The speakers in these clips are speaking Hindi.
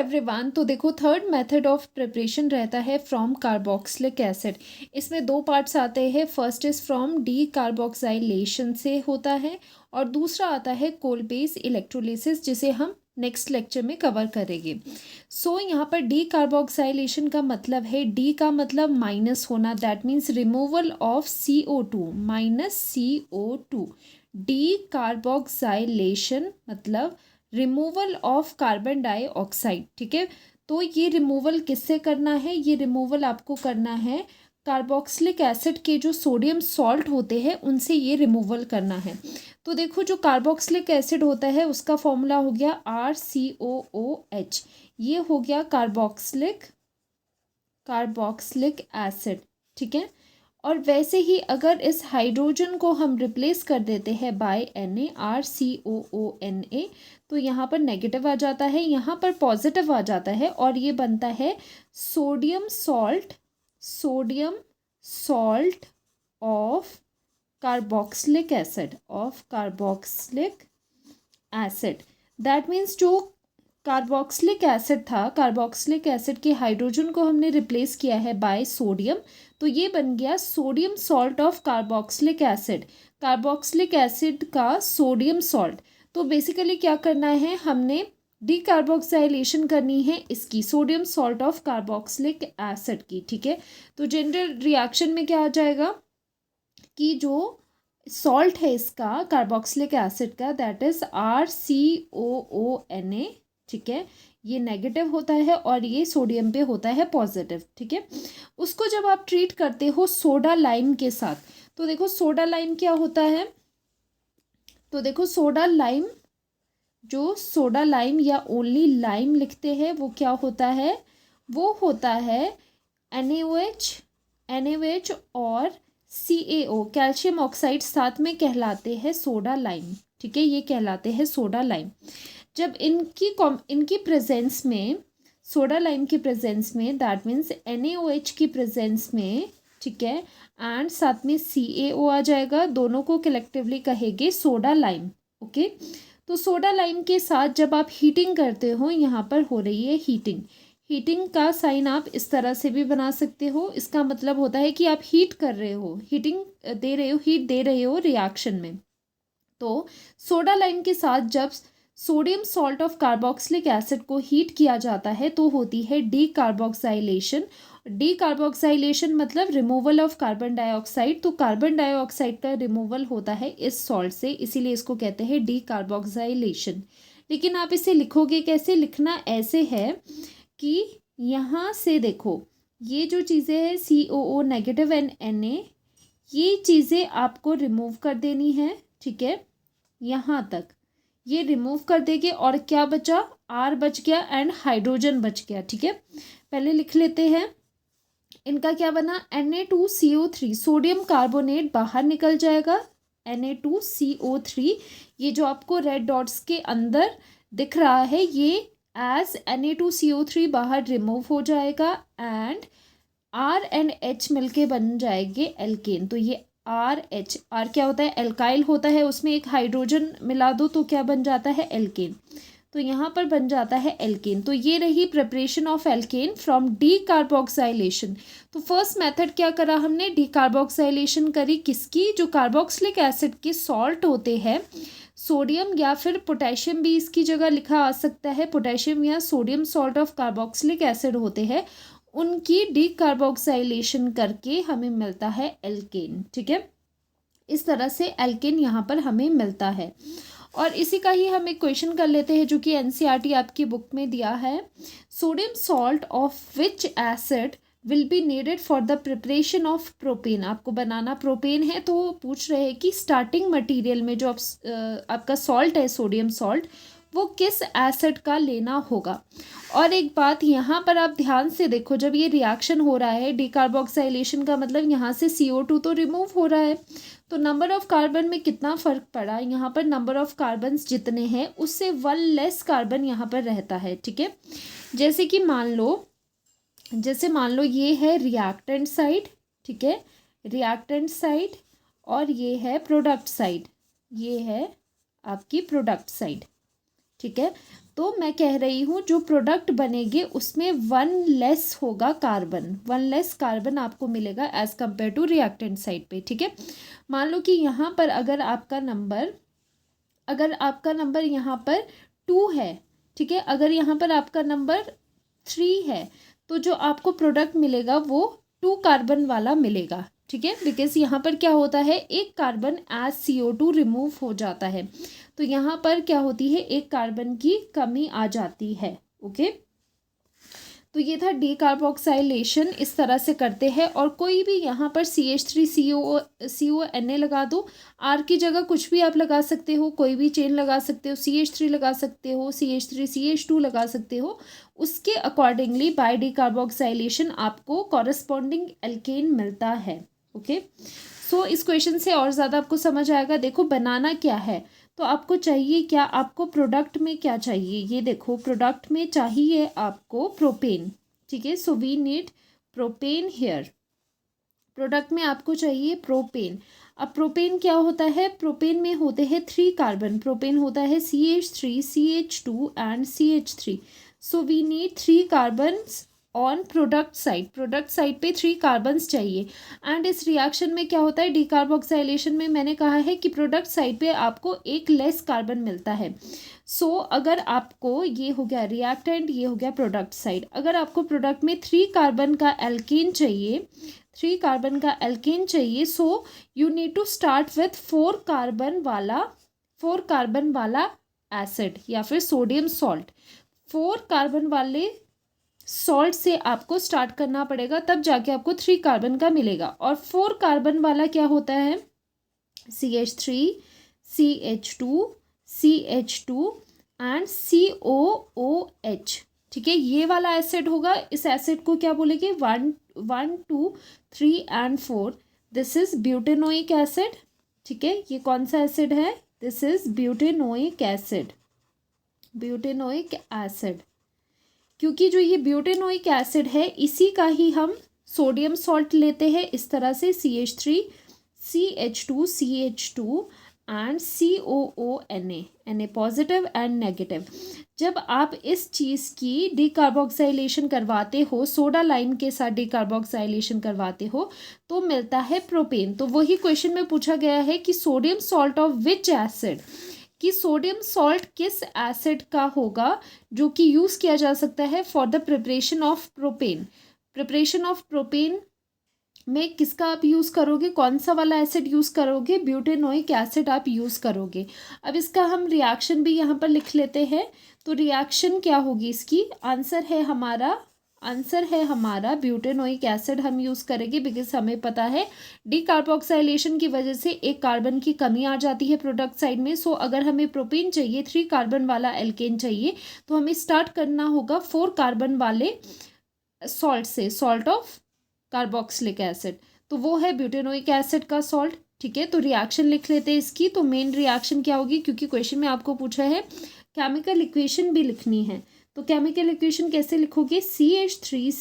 एवरीवन। तो देखो, थर्ड मेथड ऑफ प्रिपरेशन रहता है फ्रॉम कार्बोक्सिलिक एसिड। इसमें दो पार्ट्स आते हैं। फर्स्ट इज़ फ्रॉम डी कार्बोक्साइलेशन से होता है, और दूसरा आता है कोल बेस इलेक्ट्रोलिसिस, जिसे हम नेक्स्ट लेक्चर में कवर करेंगे। यहाँ पर डी कार्बोक्साइलेशन का मतलब है, डी का मतलब माइनस होना, that means removal of CO2, minus CO2। Decarboxylation मतलब रिमूवल ऑफ कार्बन डाइऑक्साइड। ठीक है, तो ये रिमूवल किससे करना है? ये रिमूवल आपको करना है कार्बोक्सिलिक एसिड के जो सोडियम सॉल्ट होते हैं उनसे ये रिमूवल करना है। तो देखो, जो कार्बोक्सिलिक एसिड होता है उसका फॉर्मूला हो गया RCOOH। ये हो गया कार्बोक्सिलिक एसिड। ठीक है, और वैसे ही अगर इस हाइड्रोजन को हम रिप्लेस कर देते हैं बाय NaRCOONA, तो यहाँ पर नेगेटिव आ जाता है, यहाँ पर पॉजिटिव आ जाता है, और ये बनता है sodium salt of carboxylic acid. That means जो कार्बोक्सिलिक एसिड था, कार्बोक्सिलिक एसिड के हाइड्रोजन को हमने रिप्लेस किया है बाय सोडियम, तो ये बन गया sodium salt of carboxylic acid, carboxylic acid का सोडियम सॉल्ट। तो बेसिकली क्या करना है, हमने डीकार्बोक्साइलेशन करनी है इसकी, sodium salt of carboxylic acid की। ठीक है, तो जनरल रिएक्शन में क्या आ जाएगा कि जो सॉल्ट है इसका कार्बोक्सिलिक एसिड का, दैट इज RCOONA। ठीक है, ये नेगेटिव होता है और ये सोडियम पे होता है पॉजिटिव। ठीक है, उसको जब आप ट्रीट करते हो सोडा लाइम के साथ, तो देखो सोडा लाइम क्या होता है। तो देखो सोडा लाइम, जो सोडा लाइम या ओनली लाइम लिखते हैं वो क्या होता है, वो होता है NaOH और CaO, कैल्शियम ऑक्साइड साथ में कहलाते हैं सोडा लाइम। ठीक है, ये कहलाते हैं सोडा लाइम। जब इनकी प्रेजेंस में, सोडा लाइम की प्रेजेंस में, दैट मीन्स NaOH की प्रेजेंस में, ठीक है, एंड साथ में CaO आ जाएगा, दोनों को कलेक्टिवली कहेंगे सोडा लाइम। ओके, तो सोडा लाइम के साथ जब आप हीटिंग करते हो, यहाँ पर हो रही है हीटिंग का साइन आप इस तरह से भी बना सकते हो। इसका मतलब होता है कि आप हीट कर रहे हो, हीट दे रहे हो रिएक्शन में। तो सोडा लाइम के साथ जब sodium salt of carboxylic acid को हीट किया जाता है तो होती है डीकार्बोक्साइलेशन। डीकार्बोक्साइलेशन मतलब रिमूवल ऑफ कार्बन डाइऑक्साइड। तो कार्बन डाइऑक्साइड का रिमूवल होता है इस सॉल्ट से, इसीलिए इसको कहते हैं डीकार्बोक्साइलेशन। लेकिन आप इसे लिखोगे कैसे? लिखना ऐसे है कि यहाँ से देखो, ये जो चीज़ें हैं COO नेगेटिव एंड Na, ये चीज़ें आपको रिमूव कर देनी है। ठीक है, यहाँ तक ये रिमूव कर देंगे, और क्या बचा? R बच गया एंड हाइड्रोजन बच गया। ठीक है, पहले लिख लेते हैं। इनका क्या बना? Na2CO3, सोडियम कार्बोनेट बाहर निकल जाएगा, Na2CO3। ये जो आपको रेड डॉट्स के अंदर दिख रहा है, ये एज Na2CO3 बाहर रिमूव हो जाएगा, एंड R एंड H मिलके बन जाएंगे एल्केन। तो ये R क्या होता है? एल्काइल होता है, उसमें एक हाइड्रोजन मिला दो तो क्या बन जाता है? एल्केन। तो यहाँ पर बन जाता है एल्केन। तो ये रही प्रिपरेशन ऑफ एल्केन फ्रॉम डीकार्बोक्साइलेशन। तो फर्स्ट मेथड क्या करा हमने? डीकार्बोक्साइलेशन करी किसकी? जो कार्बोक्सिलिक एसिड के सॉल्ट होते हैं, सोडियम या फिर पोटेशियम भी इसकी जगह लिखा आ सकता है, पोटेशियम या sodium salt of carboxylic acid होते हैं, उनकी डीकार्बोक्साइलेशन करके हमें मिलता है एल्केन। ठीक है, इस तरह से एल्केन यहाँ पर हमें मिलता है। और इसी का ही हम एक क्वेश्चन कर लेते हैं जो कि NCERT आपकी बुक में दिया है। Sodium salt of which acid will be needed for the preparation of propane. आपको बनाना प्रोपेन है, तो पूछ रहे हैं कि स्टार्टिंग मटेरियल में जो आपका सॉल्ट है, सोडियम सॉल्ट, वो किस एसिड का लेना होगा। और एक बात यहाँ पर आप ध्यान से देखो, जब ये रिएक्शन हो रहा है डीकार्बोक्साइलेशन का मतलब यहाँ से CO2 तो रिमूव हो रहा है, तो नंबर ऑफ कार्बन में कितना फ़र्क पड़ा? यहाँ पर नंबर ऑफ कार्बन्स जितने हैं उससे 1 लेस कार्बन यहाँ पर रहता है। ठीक है, जैसे कि मान लो ये है रिएक्टेंट साइड। ठीक है, रिएक्टेंट साइड, और ये है प्रोडक्ट साइड, ये है आपकी प्रोडक्ट साइड। ठीक है, तो मैं कह रही हूँ जो प्रोडक्ट बनेंगे उसमें वन लेस होगा कार्बन, वन लेस कार्बन आपको मिलेगा as compare to reactant side पे, ठीक है। मान लो कि यहाँ पर अगर आपका नंबर यहाँ पर 2 है, ठीक है, अगर यहाँ पर आपका नंबर 3 है, तो जो आपको प्रोडक्ट मिलेगा वो 2 कार्बन वाला मिलेगा, ठीक है, बिकॉज यहाँ पर क्या होता है, एक कार्बन एज CO2 रिमूव हो जाता है, तो यहाँ पर क्या होती है, एक कार्बन की कमी आ जाती है। ओके, तो ये था डीकार्बोक्साइलेशन, इस तरह से करते हैं। और कोई भी यहाँ पर CH3CO Na लगा दो, R की जगह कुछ भी आप लगा सकते हो, कोई भी चेन लगा सकते हो, CH3 लगा सकते हो, CH3CH2 लगा सकते हो, उसके अकॉर्डिंगली बाय डीकार्बोक्साइलेशन आपको कॉरस्पॉन्डिंग एल्केन मिलता है। ओके, सो इस क्वेश्चन से और ज़्यादा आपको समझ आएगा। देखो बनाना क्या है, तो आपको चाहिए क्या, आपको प्रोडक्ट में क्या चाहिए, ये देखो प्रोडक्ट में चाहिए आपको प्रोपेन, ठीक है, so we need propane here, product में आपको चाहिए प्रोपेन। अब प्रोपेन क्या होता है, प्रोपेन में होते हैं 3 कार्बन, प्रोपेन होता है CH3 CH2 and CH3, so we need 3 carbons on product side पे 3 कार्बन्स चाहिए। एंड इस रिएक्शन में क्या होता है, डीकार्बोक्साइलेशन में मैंने कहा है कि प्रोडक्ट साइड पे आपको एक लेस कार्बन मिलता है। सो अगर आपको, ये हो गया रिएक्टेंट, ये हो गया प्रोडक्ट साइड, अगर आपको प्रोडक्ट में 3 कार्बन का एल्केन चाहिए, 3 कार्बन का एल्केन चाहिए, so you need to start with 4 carbon वाला एसिड या फिर सोडियम सॉल्ट, 4 कार्बन वाले सॉल्ट से आपको स्टार्ट करना पड़ेगा, तब जाके आपको 3 कार्बन का मिलेगा। और 4 कार्बन वाला क्या होता है, CH3 CH2 CH2 and COOH, ठीक है, ये वाला एसिड होगा। इस एसिड को क्या बोलेंगे, 1 2 3 and 4, this is butanoic acid, ठीक है, ये कौन सा एसिड है, this is butanoic acid, butanoic acid, क्योंकि जो ये ब्यूटेनोइक एसिड है इसी का ही हम सोडियम सॉल्ट लेते हैं इस तरह से, CH3 CH2 CH2 and COONA, Na positive and negative. जब आप इस चीज़ की डीकार्बोक्साइलेशन करवाते हो, सोडा लाइम के साथ डीकार्बोक्साइलेशन करवाते हो, तो मिलता है प्रोपेन। तो वही क्वेश्चन में पूछा गया है कि sodium salt of which acid, कि सोडियम सॉल्ट किस एसिड का होगा जो कि यूज़ किया जा सकता है for the preparation of propane. Preparation of propane में किसका आप यूज़ करोगे, कौन सा वाला एसिड यूज़ करोगे, ब्यूटेनोइक एसिड आप यूज़ करोगे। अब इसका हम रिएक्शन भी यहाँ पर लिख लेते हैं। तो रिएक्शन क्या होगी इसकी, आंसर है हमारा ब्यूटेनोइक एसिड हम यूज़ करेंगे, बिकॉज हमें पता है डीकार्बोक्साइलेशन की वजह से एक कार्बन की कमी आ जाती है प्रोडक्ट साइड में। सो अगर हमें प्रोपेन चाहिए, 3 कार्बन वाला एल्केन चाहिए, तो हमें स्टार्ट करना होगा 4 कार्बन वाले सॉल्ट से, सॉल्ट ऑफ कार्बोक्सिलिक एसिड, तो वो है ब्यूटेनोइक एसिड का सॉल्ट, ठीक है। तो रिएक्शन लिख लेते हैं इसकी। तो मेन रिएक्शन क्या होगी, क्योंकि क्वेश्चन में आपको पूछा है केमिकल इक्वेशन भी लिखनी है, तो केमिकल इक्वेशन कैसे लिखोगे, CH3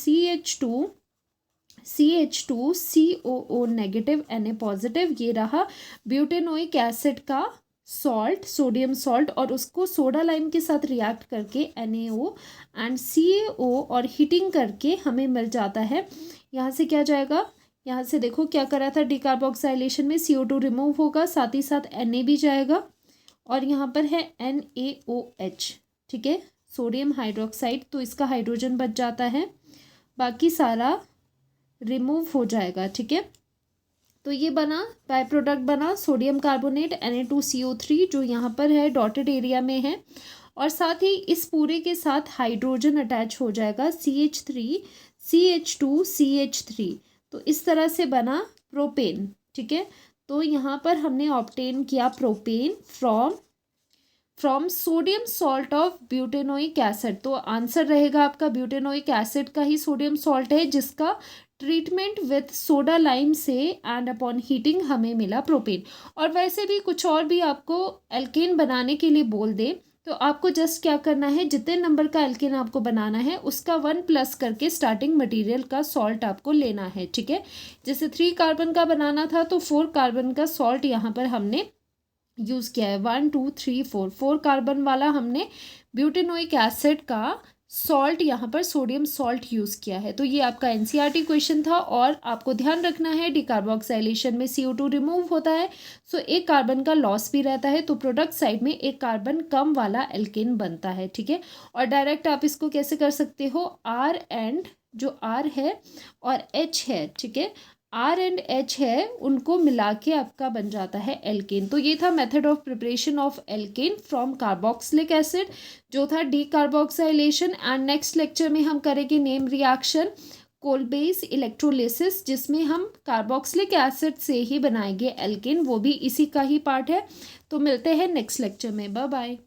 CH2 COO negative Na positive, ये रहा ब्यूटेनोइक एसिड का सॉल्ट, सोडियम सॉल्ट, और उसको सोडा लाइम के साथ रिएक्ट करके NaO एंड CaO और हीटिंग करके हमें मिल जाता है। यहाँ से क्या जाएगा, यहाँ से देखो क्या करा था डीकार्बोक्साइलेशन में, CO2 रिमूव होगा, साथ ही साथ Na भी जाएगा, और यहाँ पर है NaOH, ठीक है, सोडियम हाइड्रोक्साइड, तो इसका हाइड्रोजन बच जाता है, बाकी सारा रिमूव हो जाएगा, ठीक है। तो ये बना, बाय प्रोडक्ट बना सोडियम कार्बोनेट Na2CO3, जो यहाँ पर है डॉटेड एरिया में है, और साथ ही इस पूरे के साथ हाइड्रोजन अटैच हो जाएगा, CH3 CH2 CH3, तो इस तरह से बना प्रोपेन, ठीक है। तो यहाँ पर हमने ऑब्टेन किया propane from sodium salt of butanoic acid. तो आंसर रहेगा आपका ब्यूटेनोइक एसिड का ही सोडियम सॉल्ट है, जिसका ट्रीटमेंट विथ सोडा लाइम से एंड अपॉन हीटिंग हमें मिला प्रोपेन। और वैसे भी कुछ और भी आपको एल्केन बनाने के लिए बोल दे, तो आपको जस्ट क्या करना है, जितने नंबर का एल्केन आपको बनाना है उसका 1 प्लस करके स्टार्टिंग मटेरियल का सॉल्ट आपको लेना है, ठीक है। जैसे 3 कार्बन का बनाना था, तो 4 कार्बन का सॉल्ट यहाँ पर हमने यूज़ किया है, 1 2 3 4 कार्बन वाला हमने ब्यूटेनोइक एसिड का सॉल्ट यहाँ पर सोडियम सॉल्ट यूज़ किया है। तो ये आपका एनसीईआरटी क्वेश्चन था। और आपको ध्यान रखना है डिकार्बोक्सिलेशन में CO2 रिमूव होता है, सो एक कार्बन का लॉस भी रहता है, तो प्रोडक्ट साइड में एक कार्बन कम वाला एल्केन बनता है, ठीक है। और डायरेक्ट आप इसको कैसे कर सकते हो, आर एंड जो आर है और एच है, ठीक है, आर एंड एच है, उनको मिला के आपका बन जाता है एल्केन। तो ये था method of preparation of alkene from carboxylic acid, जो था डीकार्बोक्साइलेशन। एंड नेक्स्ट लेक्चर में हम करेंगे नेम रिएक्शन कोलबेस इलेक्ट्रोलिसिस, जिसमें हम कार्बोक्सिलिक एसिड से ही बनाएंगे एल्केन, वो भी इसी का ही पार्ट है। तो मिलते हैं नेक्स्ट लेक्चर में, बाय बाय।